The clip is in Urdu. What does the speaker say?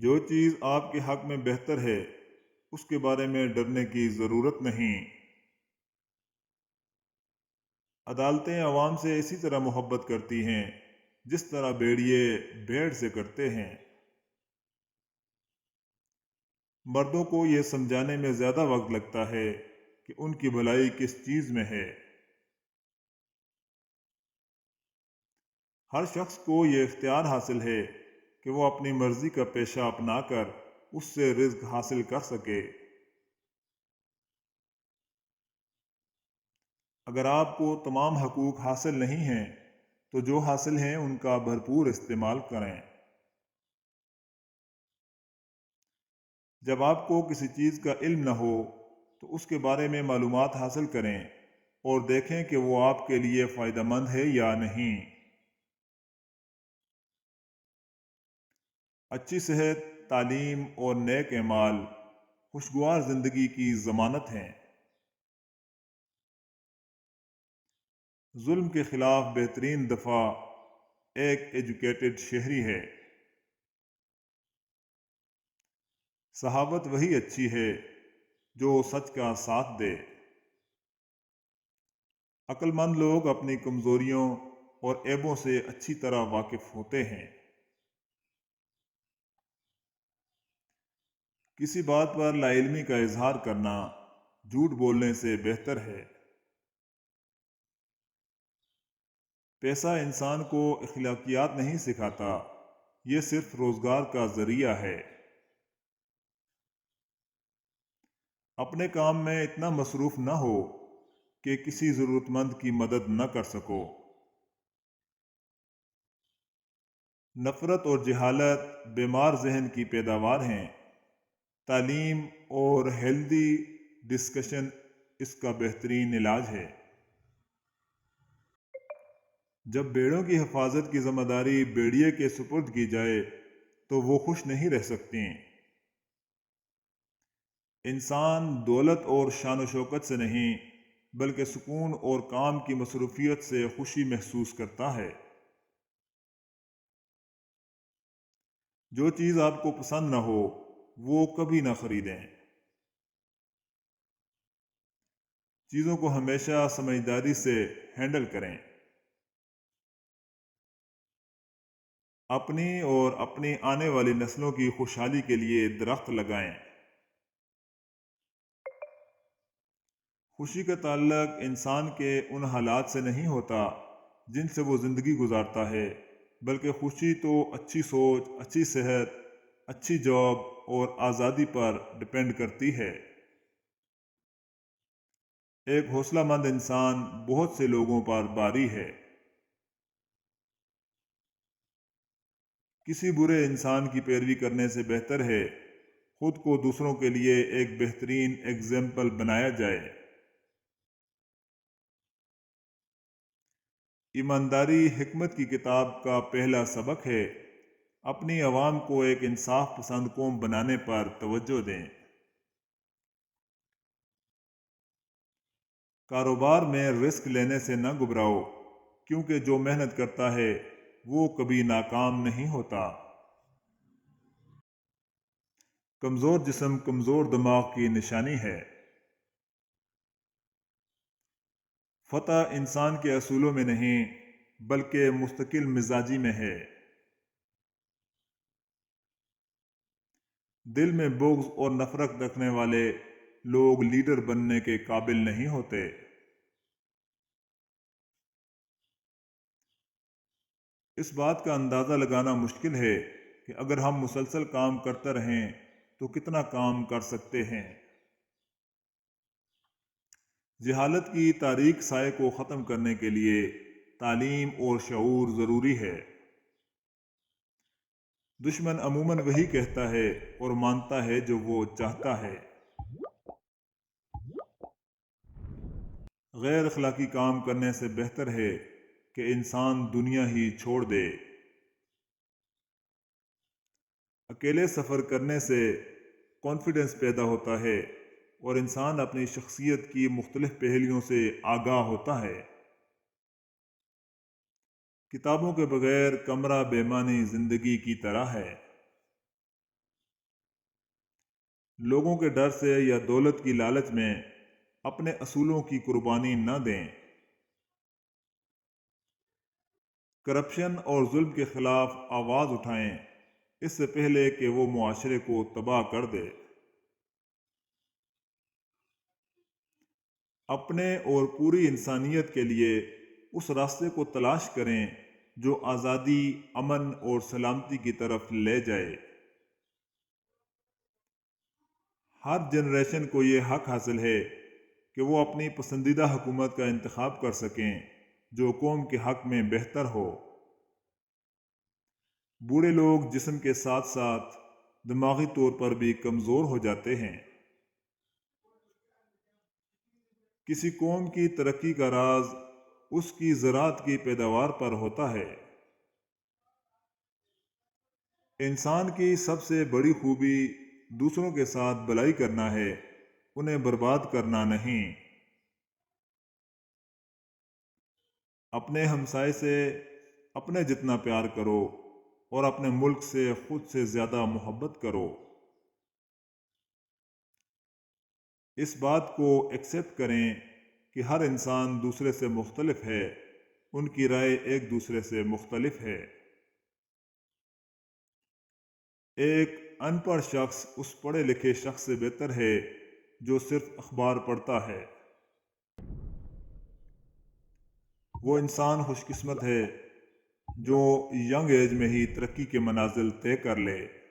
جو چیز آپ کے حق میں بہتر ہے اس کے بارے میں ڈرنے کی ضرورت نہیں۔ عدالتیں عوام سے اسی طرح محبت کرتی ہیں جس طرح بھیڑیے بھیڑ سے کرتے ہیں۔ مردوں کو یہ سمجھانے میں زیادہ وقت لگتا ہے کہ ان کی بھلائی کس چیز میں ہے۔ ہر شخص کو یہ اختیار حاصل ہے کہ وہ اپنی مرضی کا پیشہ اپنا کر اس سے رزق حاصل کر سکے۔ اگر آپ کو تمام حقوق حاصل نہیں ہیں تو جو حاصل ہیں ان کا بھرپور استعمال کریں۔ جب آپ کو کسی چیز کا علم نہ ہو تو اس کے بارے میں معلومات حاصل کریں اور دیکھیں کہ وہ آپ کے لیے فائدہ مند ہے یا نہیں۔ اچھی صحت، تعلیم اور نیک اعمال خوشگوار زندگی کی ضمانت ہیں۔ ظلم کے خلاف بہترین دفاع ایک ایجوکیٹڈ شہری ہے۔ صحافت وہی اچھی ہے جو سچ کا ساتھ دے۔ عقل مند لوگ اپنی کمزوریوں اور عیبوں سے اچھی طرح واقف ہوتے ہیں۔ کسی بات پر لا علمی کا اظہار کرنا جھوٹ بولنے سے بہتر ہے۔ پیسہ انسان کو اخلاقیات نہیں سکھاتا، یہ صرف روزگار کا ذریعہ ہے۔ اپنے کام میں اتنا مصروف نہ ہو کہ کسی ضرورت مند کی مدد نہ کر سکو۔ نفرت اور جہالت بیمار ذہن کی پیداوار ہیں۔ تعلیم اور ہیلدی ڈسکشن اس کا بہترین علاج ہے۔ جب بھیڑوں کی حفاظت کی ذمہ داری بھیڑیے کے سپرد کی جائے تو وہ خوش نہیں رہ سکتے۔ انسان دولت اور شان و شوکت سے نہیں بلکہ سکون اور کام کی مصروفیت سے خوشی محسوس کرتا ہے۔ جو چیز آپ کو پسند نہ ہو وہ کبھی نہ خریدیں۔ چیزوں کو ہمیشہ سمجھداری سے ہینڈل کریں۔ اپنی اور اپنی آنے والی نسلوں کی خوشحالی کے لیے درخت لگائیں۔ خوشی کا تعلق انسان کے ان حالات سے نہیں ہوتا جن سے وہ زندگی گزارتا ہے، بلکہ خوشی تو اچھی سوچ، اچھی صحت، اچھی جاب اور آزادی پر ڈپینڈ کرتی ہے۔ ایک حوصلہ مند انسان بہت سے لوگوں پر باری ہے۔ کسی برے انسان کی پیروی کرنے سے بہتر ہے خود کو دوسروں کے لیے ایک بہترین ایگزامپل بنایا جائے۔ ایمانداری حکمت کی کتاب کا پہلا سبق ہے۔ اپنی عوام کو ایک انصاف پسند قوم بنانے پر توجہ دیں۔ کاروبار میں رسک لینے سے نہ گھبراؤ، کیونکہ جو محنت کرتا ہے وہ کبھی ناکام نہیں ہوتا۔ کمزور جسم کمزور دماغ کی نشانی ہے۔ فتح انسان کے اصولوں میں نہیں بلکہ مستقل مزاجی میں ہے۔ دل میں بغض اور نفرت رکھنے والے لوگ لیڈر بننے کے قابل نہیں ہوتے۔ اس بات کا اندازہ لگانا مشکل ہے کہ اگر ہم مسلسل کام کرتے رہیں تو کتنا کام کر سکتے ہیں۔ جہالت کی تاریک سائے کو ختم کرنے کے لیے تعلیم اور شعور ضروری ہے۔ دشمن عموماً وہی کہتا ہے اور مانتا ہے جو وہ چاہتا ہے۔ غیر اخلاقی کام کرنے سے بہتر ہے کہ انسان دنیا ہی چھوڑ دے۔ اکیلے سفر کرنے سے کانفیڈنس پیدا ہوتا ہے اور انسان اپنی شخصیت کی مختلف پہلوؤں سے آگاہ ہوتا ہے۔ کتابوں کے بغیر کمرہ بے معنی زندگی کی طرح ہے۔ لوگوں کے ڈر سے یا دولت کی لالچ میں اپنے اصولوں کی قربانی نہ دیں۔ کرپشن اور ظلم کے خلاف آواز اٹھائیں اس سے پہلے کہ وہ معاشرے کو تباہ کر دے۔ اپنے اور پوری انسانیت کے لیے اس راستے کو تلاش کریں جو آزادی، امن اور سلامتی کی طرف لے جائے۔ ہر جنریشن کو یہ حق حاصل ہے کہ وہ اپنی پسندیدہ حکومت کا انتخاب کر سکیں جو قوم کے حق میں بہتر ہو۔ بوڑھے لوگ جسم کے ساتھ ساتھ دماغی طور پر بھی کمزور ہو جاتے ہیں۔ کسی قوم کی ترقی کا راز اس کی زراعت کی پیداوار پر ہوتا ہے۔ انسان کی سب سے بڑی خوبی دوسروں کے ساتھ بھلائی کرنا ہے، انہیں برباد کرنا نہیں۔ اپنے ہمسائے سے اپنے جتنا پیار کرو اور اپنے ملک سے خود سے زیادہ محبت کرو۔ اس بات کو ایکسپٹ کریں کہ ہر انسان دوسرے سے مختلف ہے، ان کی رائے ایک دوسرے سے مختلف ہے۔ ایک ان پڑھ شخص اس پڑھے لکھے شخص سے بہتر ہے جو صرف اخبار پڑھتا ہے۔ وہ انسان خوش قسمت ہے جو ینگ ایج میں ہی ترقی کے منازل طے کر لے۔